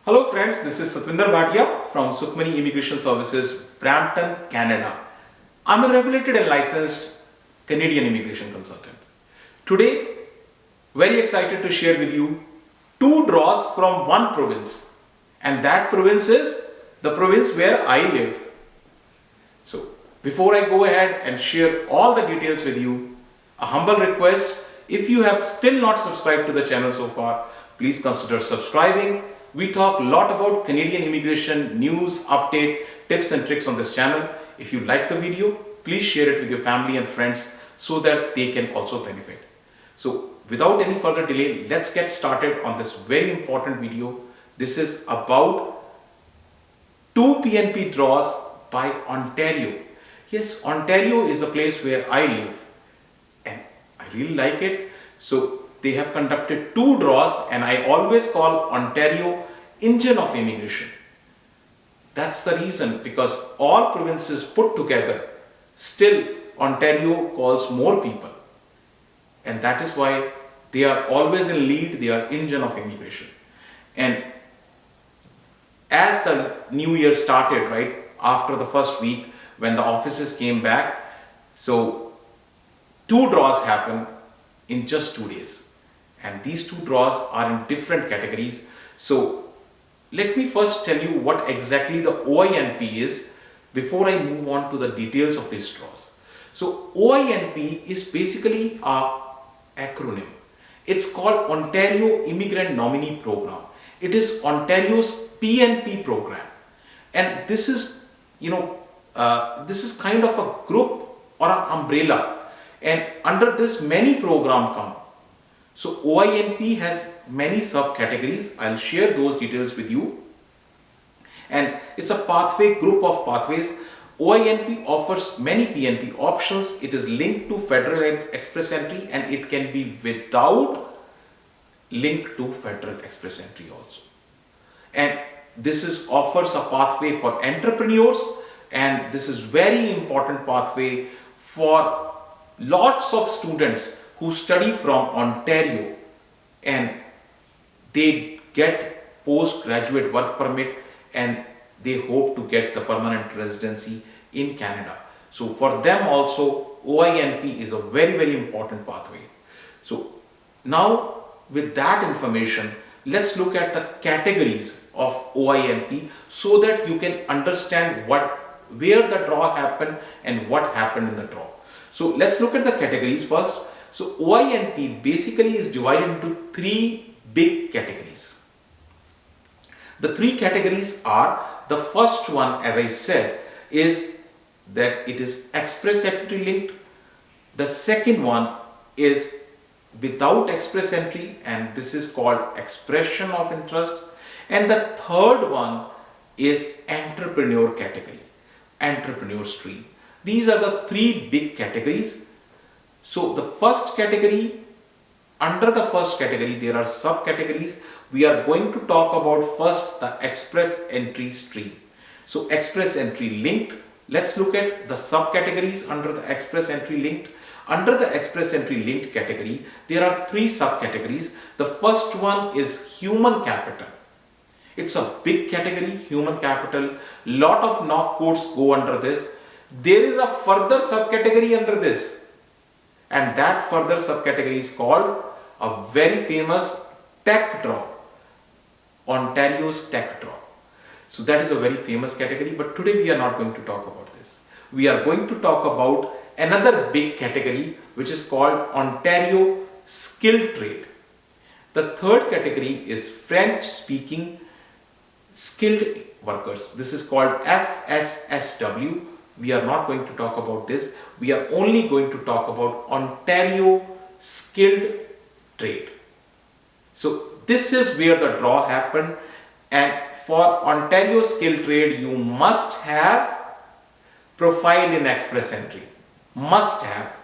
Hello friends, this is Satvinder Bhatia from Sukhmani Immigration Services, Brampton, Canada. I'm a regulated and licensed Canadian immigration consultant. Today, very excited to share with you two draws from one province, and that province is the province where I live. So, before I go ahead and share all the details with you, a humble request, if you have still not subscribed to the channel so far, please consider subscribing. We talk a lot about Canadian immigration news, update, tips and tricks on this channel. If you like the video, please share it with your family and friends so that they can also benefit. So without any further delay, let's get started on this very important video. This is about two PNP draws by Ontario. Yes, Ontario is a place where I live and I really like it. So they have conducted two draws, and I always call Ontario engine of immigration. That's the reason, because all provinces put together, still Ontario calls more people. And that is why they are always in lead, they are engine of immigration. And as the new year started, right, after the first week when the offices came back, so two draws happened in just 2 days. And these two draws are in different categories. So let me first tell you what exactly the OINP is before I move on to the details of these draws. So OINP is basically an acronym. It's called Ontario Immigrant Nominee Program. It is Ontario's PNP program. And this is, this is kind of a group or an umbrella. And under this many programs come. So OINP has many subcategories. I'll share those details with you. And it's a pathway, group of pathways. OINP offers many PNP options. It is linked to Federal Express Entry, and it can be without link to Federal Express Entry also. And this offers a pathway for entrepreneurs, and this is very important pathway for lots of students who study from Ontario and they get postgraduate work permit and they hope to get the permanent residency in Canada. So for them also, OINP is a very important pathway. So now with that information, let's look at the categories of OINP so that you can understand where the draw happened and what happened in the draw. So let's look at the categories first. So OINP basically is divided into three big categories. The three categories are, the first one, as I said, is that it is express entry linked. The second one is without express entry, and this is called expression of interest. And the third one is entrepreneur category, entrepreneur stream. These are the three big categories. So the first category, under the first category, there are subcategories. We are going to talk about first the express entry stream. So express entry linked. Let's look at the subcategories under the express entry linked. Under the express entry linked category, there are three subcategories. The first one is human capital. It's a big category, human capital. Lot of knock codes go under this. There is a further subcategory under this. And that further subcategory is called a very famous tech draw, Ontario's tech draw. So that is a very famous category, but today we are not going to talk about this. We are going to talk about another big category which is called Ontario skilled trade. The third category is French speaking skilled workers. This is called FSSW. We are not going to talk about this. We are only going to talk about Ontario skilled trade. So this is where the draw happened, and for Ontario skilled trade you must have profile in express entry. Must have.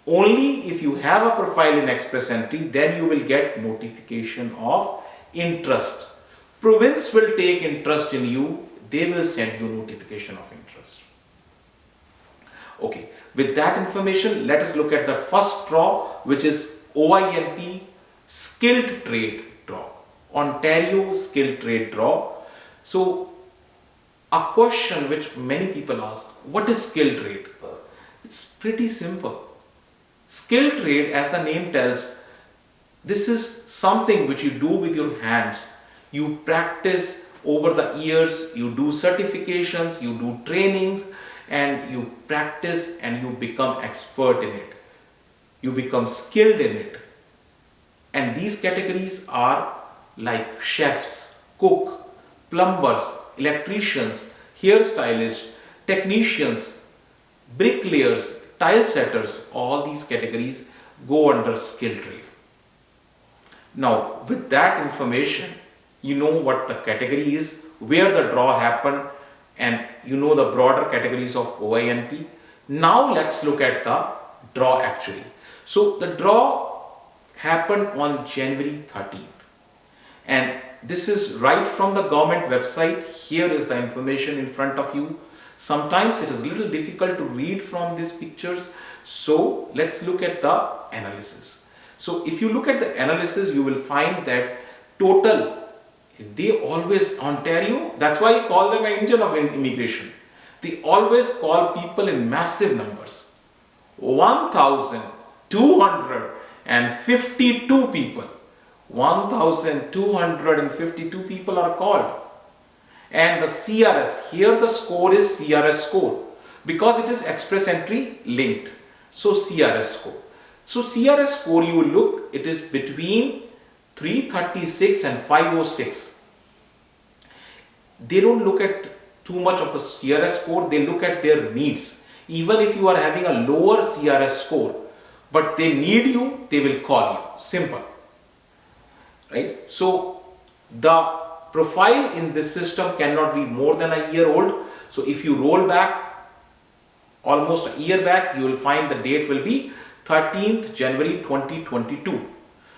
Only if you have a profile in express entry, then you will get notification of interest. Province will take interest in you. They will send you notification of interest. Okay, with that information, let us look at the first draw, which is OINP skilled trade draw. Ontario Skilled Trade Draw. So a question which many people ask, what is skilled trade? It's pretty simple. Skilled trade, as the name tells, this is something which you do with your hands. You practice over the years, you do certifications, you do trainings, and you practice and you become expert in it. You become skilled in it. And these categories are like chefs, cook, plumbers, electricians, hairstylists, technicians, bricklayers, tile setters. All these categories go under skilled trade. Now, with that information, you know what the category is, where the draw happened, and you know the broader categories of OINP. Now let's look at the draw actually. So the draw happened on January 13th, and this is right from the government website. Here is the information in front of you. Sometimes it is a little difficult to read from these pictures, so let's look at the analysis. So if you look at the analysis, you will find that total, they always, Ontario, that's why I call them an engine of immigration. They always call people in massive numbers. 1,252 people. 1,252 people are called. And the CRS, here the score is CRS score because it is express entry linked. So CRS score. So CRS score, you will look, it is between 336 and 506. They don't look at too much of the CRS score, they look at their needs. Even if you are having a lower CRS score, but they need you, they will call you. Simple. Right? So the profile in this system cannot be more than a year old. So if you roll back almost a year back, you will find the date will be 13th January 2022.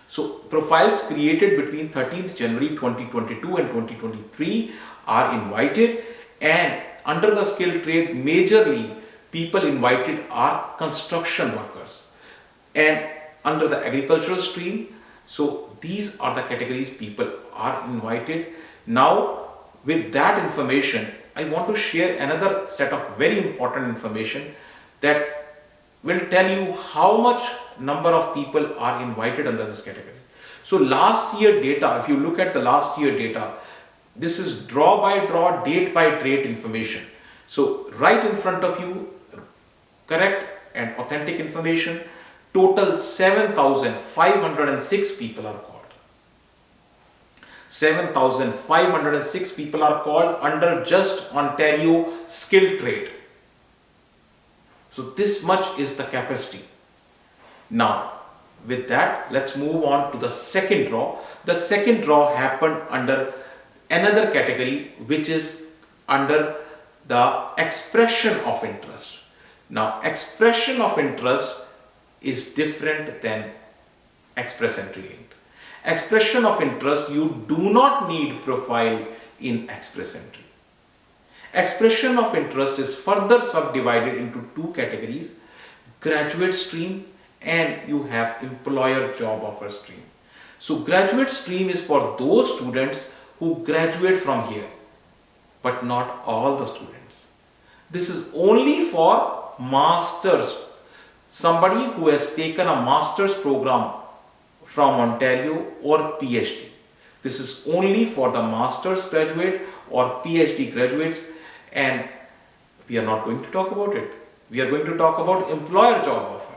So profiles created between 13th January 2022 and 2023 are invited, and under the skilled trade majorly people invited are construction workers, and under the agricultural stream, so these are the categories people are invited. Now with that information, I want to share another set of very important information that will tell you how much number of people are invited under this category. So last year data, if you look at the last year data, this is draw by draw, date by date information. So right in front of you, correct and authentic information, total 7,506 people are called. 7,506 people are called under just Ontario skilled trade. So this much is the capacity. Now with that, let's move on to the second draw. The second draw happened under another category, which is under the expression of interest. Now expression of interest is different than express entry linked. Expression of interest, you do not need profile in express entry. Expression of interest is further subdivided into two categories, graduate stream and you have employer job offer stream. So graduate stream is for those students who graduate from here, but not all the students. This is only for masters, somebody who has taken a master's program from Ontario or PhD. This is only for the master's graduate or PhD graduates, and we are not going to talk about it. We are going to talk about employer job offer,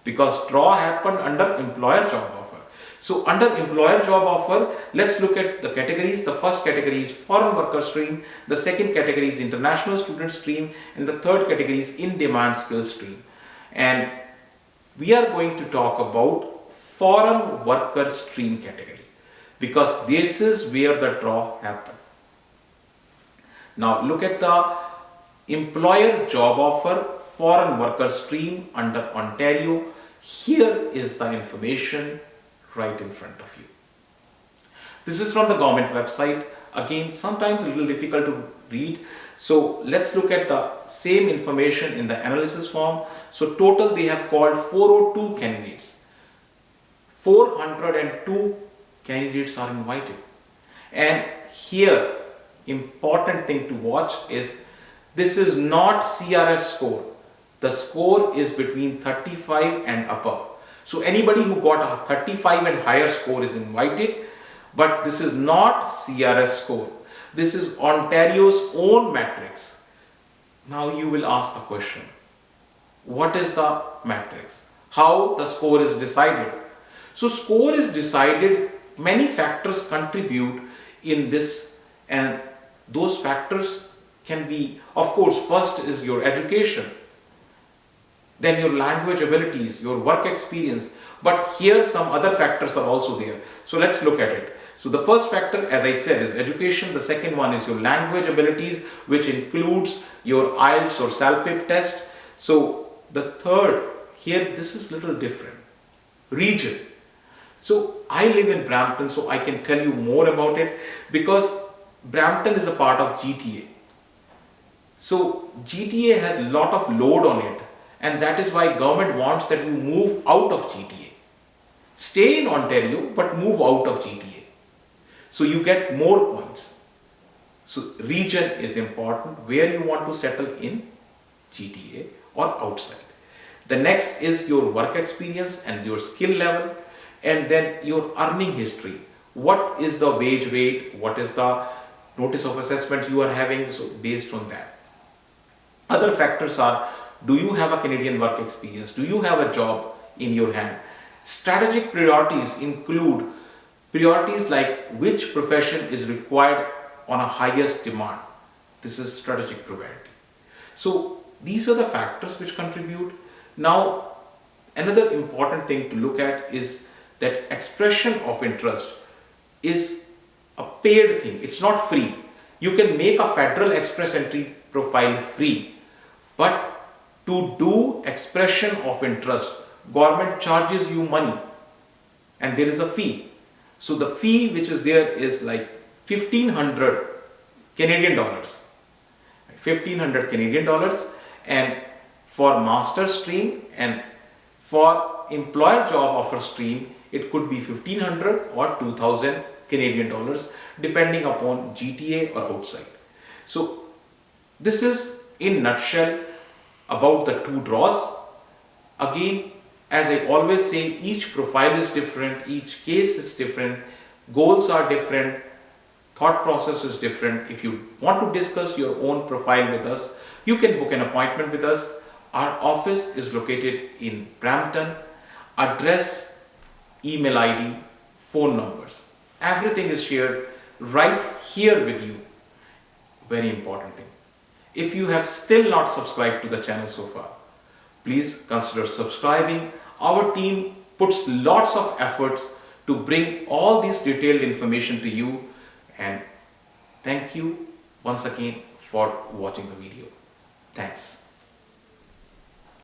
because draw happened under employer job offer. So under employer job offer, let's look at the categories. The first category is foreign worker stream, the second category is international student stream, and the third category is in-demand skills stream. And we are going to talk about foreign worker stream category, because this is where the draw happened. Now look at the employer job offer foreign worker stream under Ontario. Here is the information right in front of you. This is from the government website. Again, sometimes a little difficult to read. So let's look at the same information in the analysis form. So total they have called 402 candidates. 402 candidates are invited. And here, important thing to watch is this is not CRS score. The score is between 35 and above. So anybody who got a 35 and higher score is invited, but this is not CRS score. This is Ontario's own matrix. Now you will ask the question, what is the matrix? How the score is decided? So score is decided, many factors contribute in this, and those factors can be, of course, first is your education, then your language abilities, your work experience, but here some other factors are also there. So let's look at it. So the first factor, as I said, is education. The second one is your language abilities, which includes your IELTS or SALPIP test. So the third, here this is little different. Region. So I live in Brampton, so I can tell you more about it because Brampton is a part of GTA. So GTA has a lot of load on it, and that is why government wants that you move out of GTA. Stay in Ontario, but move out of GTA. So you get more points. So region is important, where you want to settle in GTA or outside. The next is your work experience and your skill level, and then your earning history. What is the wage rate? What is the notice of assessment you are having? So based on that. Other factors are, do you have a Canadian work experience? Do you have a job in your hand? Strategic priorities include priorities like which profession is required on a highest demand. This is strategic priority. So these are the factors which contribute. Now, another important thing to look at is that expression of interest is a paid thing. It's not free. You can make a Federal Express Entry profile free, but to do expression of interest, government charges you money and there is a fee. So the fee which is there is like 1,500 Canadian dollars. 1,500 Canadian dollars, and for master stream and for employer job offer stream, it could be 1,500 or 2,000 Canadian dollars depending upon GTA or outside. So this is in nutshell about the two draws. Again, as I always say, each profile is different, each case is different, goals are different, thought process is different. If you want to discuss your own profile with us, you can book an appointment with us. Our office is located in Brampton. Address, email ID, phone numbers, everything is shared right here with you. Very important thing. If you have still not subscribed to the channel so far, please consider subscribing. Our team puts lots of efforts to bring all this detailed information to you, and thank you once again for watching the video. Thanks.